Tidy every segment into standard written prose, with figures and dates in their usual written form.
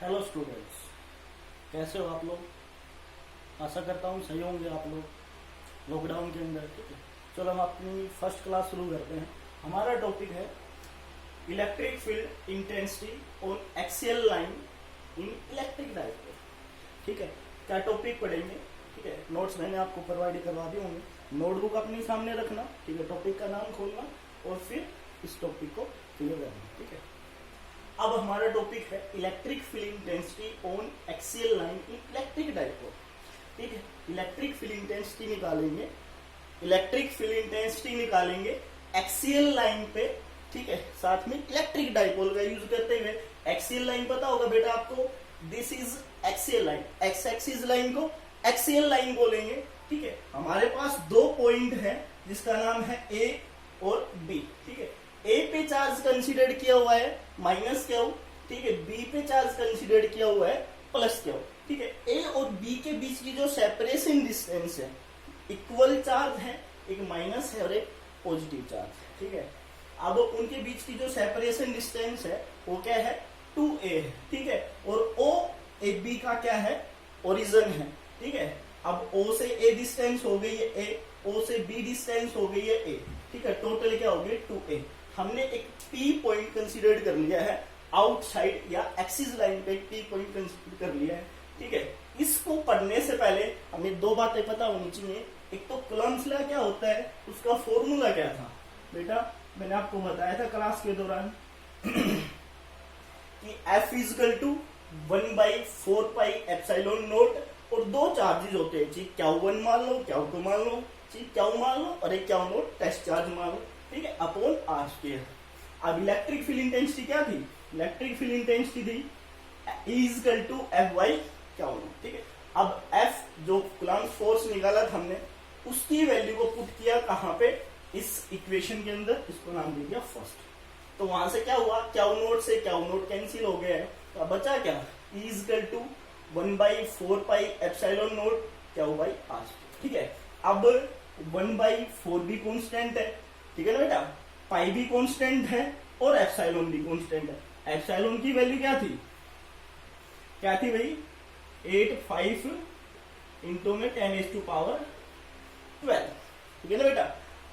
Hello students, कैसे हो आप लोग। आशा करता हूँ सही होंगे आप लोग लॉकडाउन के अंदर। ठीक है, चलो हम अपनी फर्स्ट क्लास शुरू करते हैं। हमारा टॉपिक है electric field intensity on axial line in electric dipole. ठीक है, क्या टॉपिक पढ़ेंगे। ठीक है, नोट्स मैंने आपको प्रोवाइड करवा दिए होंगे, नोटबुक अपने सामने रखना। ठीक है, टॉपिक का नाम खोलना और फिर इस टॉपिक को क्लियर करना। ठीक है, अब हमारा टॉपिक है electric field intensity on axial line in electric dipole. ठीक है, इलेक्ट्रिक फील्ड इंटेंसिटी निकालेंगे, इलेक्ट्रिक फील्ड इंटेंसिटी निकालेंगे एक्सियल लाइन पे। ठीक है, साथ में इलेक्ट्रिक डाइपोल का यूज करते हुए। एक्सियल लाइन पता होगा बेटा आपको, this is axial line. X axis line को एक्सियल लाइन बोलेंगे। ठीक है, हमारे पास दो पॉइंट है जिसका नाम है ए और बी। ठीक है, ए पे चार्ज कंसीडर किया हुआ है माइनस क्यू। ठीक है, बी पे चार्ज कंसीडर किया हुआ है प्लस क्यू। ठीक है, ए और बी के बीच की जो सेपरेशन डिस्टेंस है, इक्वल चार्ज है, एक माइनस है और एक पॉजिटिव चार्ज। ठीक है, अब उनके बीच की जो सेपरेशन डिस्टेंस है वो क्या है, 2a है। ठीक है, और ओ ए बी का क्या है, ओरिजिन है। ठीक है, अब ओ से ए डिस्टेंस हो गई है ए, ओ से बी डिस्टेंस हो गई है ए। ठीक है, टोटल क्या हो गई 2a। हमने एक P पॉइंट कंसीडर कर लिया है आउटसाइड या एक्सिस लाइन पे, एक P पॉइंट कंसीडर कर लिया है। ठीक है, इसको पढ़ने से पहले हमें दो बातें पता होनी चाहिए। एक तो कूलम्ब्स लॉ क्या होता है, उसका फॉर्मूला क्या था बेटा, मैंने आपको बताया था क्लास के दौरान कि F इजकल टू 1/4πε नोट, और दो चार्जेस होते हैं जी, Q1 मान लो, Q2 मान लो जी, Q मान लो और एक Q नोट टेस्ट चार्ज मान लो। ठीक है, अपॉन आर स्क्वायर। अब इलेक्ट्रिक फील्ड इंटेंसिटी क्या थी, इलेक्ट्रिक फील्ड इंटेंसिटी थी equal to F by Q naught. ठीक है, अब F जो कूलम्ब फोर्स निकाला था हमने, उसकी वैल्यू को पुट किया कहाँ पे, इस इक्वेशन के अंदर, इसको नाम दे दिया फर्स्ट। तो वहां से क्या हुआ, Q नोट से Q नोट कैंसिल हो गया है, तो अब बचा क्या, equal to 1/4πε naught Q by R. ठीक है, अब 1/4 भी कॉन्स्टेंट है। ठीक है ना बेटा, पाई भी कांस्टेंट है और एप्सिलॉन भी कांस्टेंट है। एप्सिलॉन की वैल्यू क्या थी भाई, 85 इंटू में 10⁻12। ठीक है ना बेटा,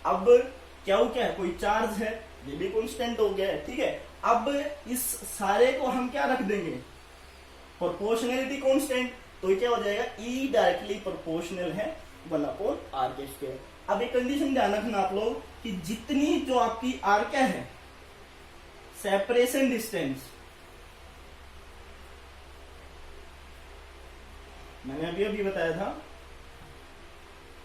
अब क्या है, कोई चार्ज है, ये भी कांस्टेंट हो गया है। ठीक है, अब इस सारे को हम क्या रख देंगे, प्रोपोर्शनैलिटी कांस्टेंट, तो क्या हो जाएगा, ई डायरेक्टली प्रोपोर्शनल है 1/r के स्क्वायर। अब एक कंडीशन ध्यान रखना आप लोग कि जितनी जो आपकी आर क्या है, सेपरेशन डिस्टेंस, मैंने अभी बताया था।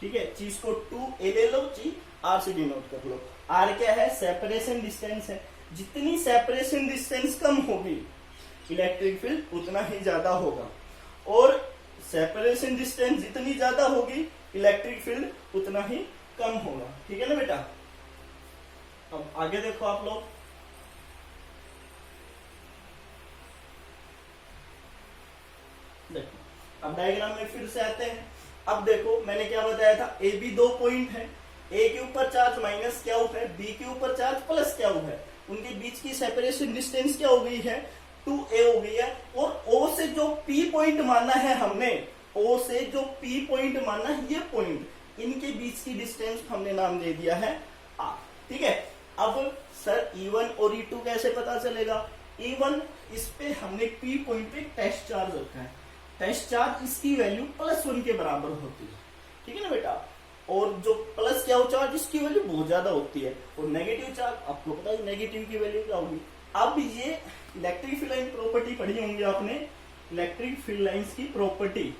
ठीक है, चीज को 2a ले लो, चीज आर से डिनोट कर लो। आर क्या है, सेपरेशन डिस्टेंस है। जितनी सेपरेशन डिस्टेंस कम होगी इलेक्ट्रिक फील्ड उतना ही ज्यादा होगा, और सेपरेशन डिस्टेंस जितनी ज्यादा होगी इलेक्ट्रिक फील्ड उतना ही कम होगा। ठीक है ना बेटा, अब आगे देखो आप लोग, देखो अब डायग्राम में फिर से आते हैं। अब देखो मैंने क्या बताया था, ए बी दो पॉइंट है, ए के ऊपर चार्ज माइनस क्या है, बी के ऊपर चार्ज प्लस क्या है, उनके बीच की सेपरेशन डिस्टेंस क्या हो गई है, 2a हो गई है। और O से जो P पॉइंट माना है हमने, O से जो P पॉइंट माना है, ये पॉइंट, इनके बीच की डिस्टेंस हमने नाम दे दिया है R। ठीक है, अब सर E1 और E2 कैसे पता चलेगा, E1 इस पे हमने P पॉइंट पे टेस्ट चार्ज रखा है, टेस्ट चार्ज इसकी वैल्यू +1 के बराबर होती है। ठीक है ना बेटा, और जो प्लस क्या हो चार्ज, इसकी वैल्यू बहुत ज्यादा होती है, और नेगेटिव चार्ज आपको पता है नेगेटिव की वैल्यू क्या होगी। अब ये इलेक्ट्रिक फील्ड लाइन प्रॉपर्टी पढ़ी होंगी आपने, इलेक्ट्रिक फील्ड लाइंस की प्रॉपर्टी,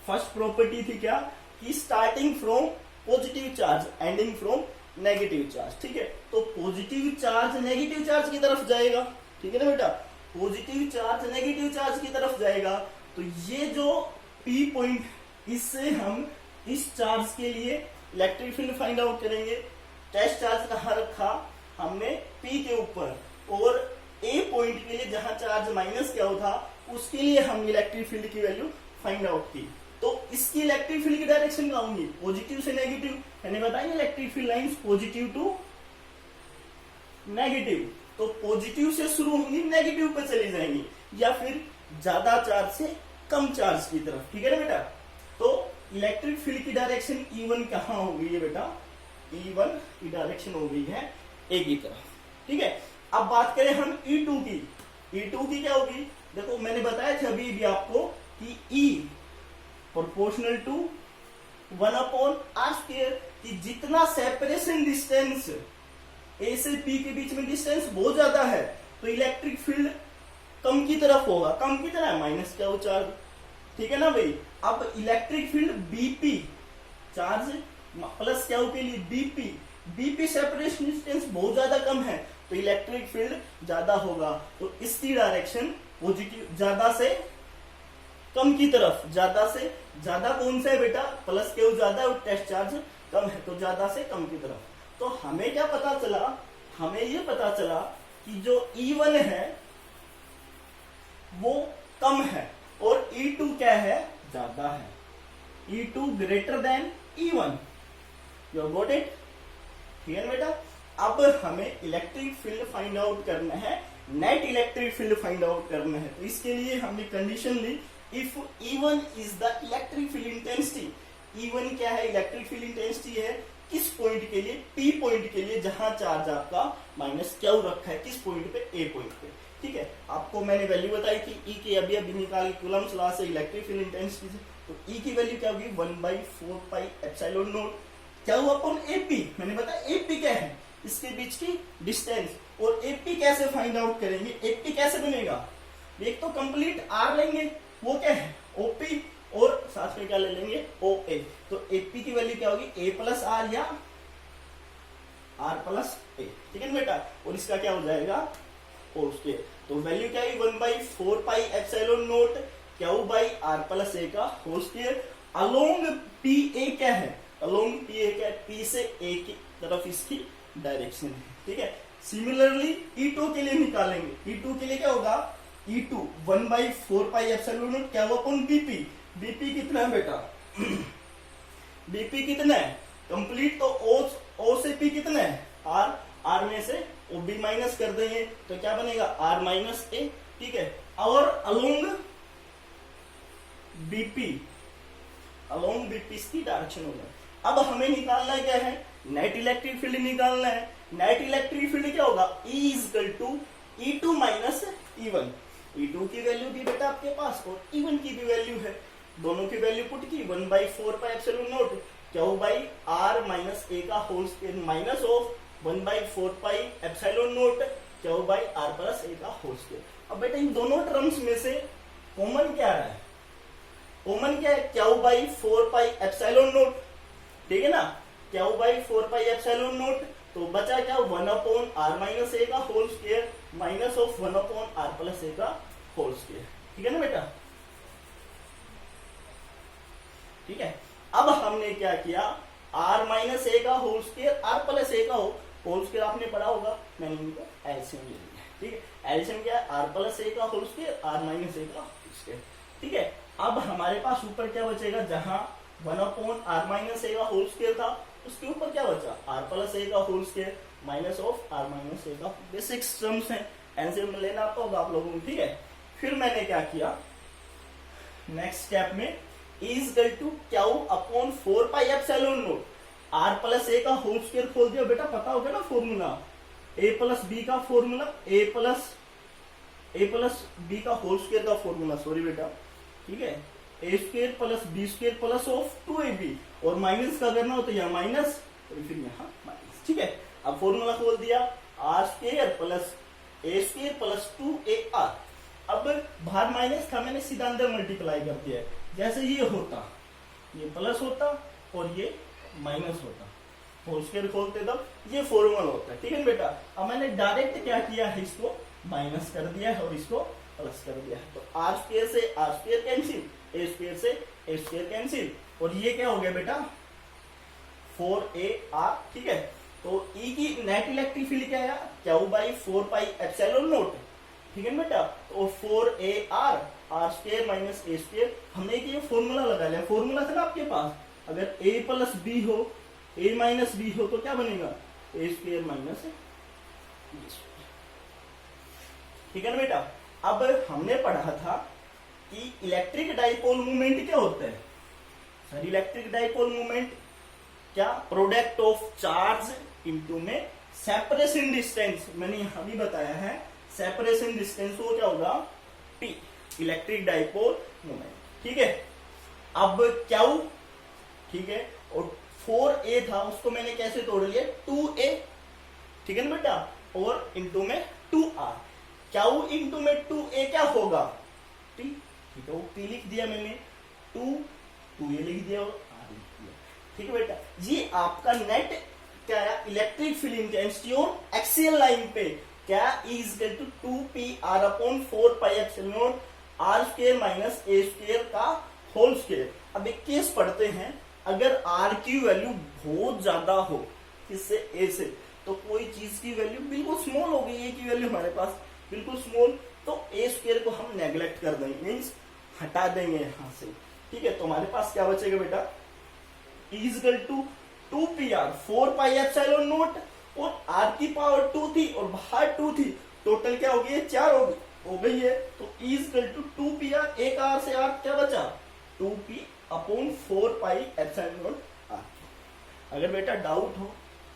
फर्स्ट प्रॉपर्टी थी क्या, कि starting from positive charge ending from negative charge. ठीक है, तो पॉजिटिव चार्ज नेगेटिव चार्ज की तरफ जाएगा। ठीक है ना बेटा, पॉजिटिव चार्ज नेगेटिव चार्ज की तरफ जाएगा, तो ये जो P पॉइंट, इससे हम इस चार्ज के लिए इलेक्ट्रिक फील्ड फाइंड आउट करेंगे। टेस्ट चार्ज कहाँ रखा हमने, P के ऊपर, और A पॉइंट के लिए जहां चार्ज माइनस क्या था, उसके लिए हम इलेक्ट्रिक फील्ड की वैल्यू फाइंड आउट की। तो इसकी इलेक्ट्रिक फील्ड की डायरेक्शन क्या होंगी, पॉजिटिव से नेगेटिव। मैंने बताया electric field lines positive to negative, तो पॉजिटिव से शुरू होंगी नेगेटिव पे चली जाएंगी, या फिर ज्यादा चार्ज से कम चार्ज की तरफ। ठीक है ना बेटा। तो इलेक्ट्रिक फील्ड की डायरेक्शन E1 कहाँ हो गई है बेटा, E1 की डायरेक्शन हो गई है ए की तरफ। ठीक है। अब बात करें हम E2 की। E2 की क्या होगी, देखो मैंने बताया था अभी भी आपको कि E प्रोपोर्शनल टू 1/r², कि जितना सेपरेशन डिस्टेंस ए से पी के बीच में डिस्टेंस बहुत ज्यादा है तो इलेक्ट्रिक फील्ड कम की तरफ होगा। कम की तरफ माइनस क्या हो चार्ज। ठीक है ना भाई। अब electric field BP charge plus क्या हो के लिए बीपी, बीपी सेपरेशन डिस्टेंस बहुत ज्यादा कम है तो इलेक्ट्रिक फील्ड ज्यादा होगा। तो इसकी डायरेक्शन पॉजिटिव, ज्यादा से कम की तरफ। ज्यादा से ज्यादा कौन सा है बेटा, प्लस क्यू ज्यादा है और टेस्ट चार्ज कम है, तो ज्यादा से कम की तरफ। तो हमें क्या पता चला, हमें ये पता चला कि जो E1 है वो कम है और E2 क्या है, ज्यादा है। E2 greater than E1। You got it. ठीक है बेटा। अब हमें इलेक्ट्रिक फील्ड फाइंड आउट करना है, net electric field find out करना है। तो इसके लिए हमने कंडीशन ली, if E1 is the electric field intensity. E1 क्या है, इलेक्ट्रिक फील्ड इंटेंसिटी है किस पॉइंट के लिए, P पॉइंट के लिए, जहां चार्ज आपका माइनस क्यू रखा है, किस पॉइंट पे, A पॉइंट पे। ठीक है। आपको मैंने वैल्यू बताई थी E की, अभी अभी निकाली कूलम्स लॉ से इलेक्ट्रिक फील्ड इंटेंसिटी से। तो E की वैल्यू क्या होगी, 1/4πε0 क्या हुआ अपॉन AP। मैंने बताया AP क्या है, इसके बीच की डिस्टेंस। और AP कैसे फाइंड आउट करेंगे, AP कैसे बनेगा, एक तो कंप्लीट R लेंगे, वो क्या है OP, और साथ में क्या ले लेंगे OA। तो AP की वैल्यू क्या होगी, A प्लस R या R प्लस A। ठीक है बेटा। और इसका क्या हो जाएगा होल स्क्वायर। तो वैल्यू क्या है 1/4πε0 Q by R plus A का होल स्क्वायर। अलोंग PA क्या है, अलोंग PA क्या है, P से A की तरफ इसकी डायरेक्शन है। ठीक है। सिमिलरली E2 के लिए निकालेंगे। E2 के लिए क्या होगा, E2 1/4πε0 क्या हुआ अपन BP। BP कितना है बेटा BP कितना है कंप्लीट, तो O से P कितना है R, R में से OB माइनस कर देंगे तो क्या बनेगा R माइनस A। ठीक है। और अलोंग BP, अलोंग BP इसकी डायरेक्शन होगा। अब हमें निकालना है क्या है, नेट इलेक्ट्रिक फील्ड निकालना है। नेट इलेक्ट्रिक फील्ड क्या होगा, E equal to E2 minus E1। E2 की वैल्यू भी बेटा आपके पास और E1 की भी वैल्यू है, दोनों की वैल्यू पुट की 1/4πε0 Q by R minus A का whole square minus of 1/4πε0 Q by R plus A का होल स्क्वायर। अब बेटा इन दोनों टर्म्स में से कॉमन क्या है, कॉमन क्या है क्यू बाई 4πε0। ठीक है ना, क्यू बाई 4πε0। तो बचा क्या 1/R माइनस A का whole square minus of 1/R plus A का होल स्क्वायर। ठीक है ना बेटा। ठीक है। अब हमने क्या किया, R माइनस A का whole square R plus A का होल स्क्वायर आपने पढ़ा होगा, मैंने इनको एलसीएम ले लिया। ठीक है। एलसीएम क्या है, R प्लस A का whole square R minus A का होल स्क्वायर। ठीक है। अब हमारे पास ऊपर क्या बचेगा, जहां 1/R माइनस A का होल स्क्वायर था उसके ऊपर क्या बचा R प्लस A का whole square minus of R minus A का। बेसिक टर्म्स है, एलसीएम लेना आता होगा आप लोगों को। ठीक है। फिर मैंने क्या किया, नेक्स्ट स्टेप में equal to Q upon 4πε0 R plus A का होल स्क्वायर खोल दिया। बेटा पता होगा ना फॉर्मूला, A प्लस B का फॉर्मूला, A प्लस B का होल स्क्वायर का फॉर्मूला, सॉरी बेटा। ठीक है। A square plus B square plus of 2AB, और माइनस का करना हो तो यहाँ माइनस और फिर यहाँ माइनस। ठीक है। अब फॉर्मूला खोल दिया, R square plus A square plus 2AR। अब बाहर माइनस था, मैंने सीधा अंदर मल्टीप्लाई कर दिया है। जैसे ये होता, ये प्लस होता और ये माइनस होता, होल स्क्वायर खोलते तब ये फॉर्मूला होता है। ठीक है बेटा। अब मैंने डायरेक्ट क्या किया है, इसको माइनस कर दिया है और इसको प्लस कर दिया है। तो R स्क्वायर से R square cancel, A square से A स्क्वायर कैंसिल, और ये क्या हो गया बेटा 4AR। ठीक है। तो E की नेट इलेक्ट्रिक फील्ड क्या है, क्यू बाई 4πε0। ठीक है बेटा। तो 4AR R square minus A square, हमने ये फॉर्मूला लगा लिया। फॉर्मूला था ना आपके पास, अगर A प्लस B हो, A माइनस B हो तो क्या बनेगा A square minus B square. ठीक है ना बेटा। अब हमने पढ़ा था कि इलेक्ट्रिक डाइपोल मूवमेंट क्या होता है सर। इलेक्ट्रिक डाइपोल मूवमेंट क्या, प्रोडक्ट ऑफ चार्ज इनटू में सेपरेशन डिस्टेंस, मैंने यहां भी बताया है सेपरेशन डिस्टेंस वो क्या होगा P, इलेक्ट्रिक डाइपोल मूवमेंट। ठीक है, अब क्यू, ठीक है, और 4a था उसको मैंने कैसे तोड़ लिया 2a, ठीक है ना बेटा, और इंटू में 2r, क्यू इंटू में 2a क्या होगा P, ठीक है, वो P लिख दिया मैंने, 2a लिख दिया और r लिख दिया। ठीक है बेटा, ये आपका नेट क्या है इलेक्ट्रिक फील्ड इंटेंसिटी और एक्सियल लाइन पे क्या is equal to 2pr upon 4πε0 r square minus a square का होल स्क्वायर। अब एक केस पढ़ते हैं, अगर r की वैल्यू बहुत ज्यादा हो किससे a से, तो कोई चीज की वैल्यू बिल्कुल स्मॉल हो गई, a की वैल्यू हमारे पास बिल्कुल स्मॉल, तो a स्क्वायर को हम नेग्लेक्ट कर देंगे, मीन्स हटा देंगे यहां से। ठीक है, तो हमारे पास क्या बचेगा बेटा इज इक्वल टू 2pr 4πε0 और r की पावर 2 थी और बाहर 2 थी, टोटल क्या हो गई है 4 हो गई है, तो इज इक्वल टू 2pr, एक r से r क्या बचा 2p अपॉन 4πε0 r। अगर बेटा डाउट हो,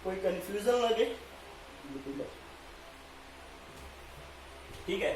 कोई कंफ्यूजन लगे, ठीक है।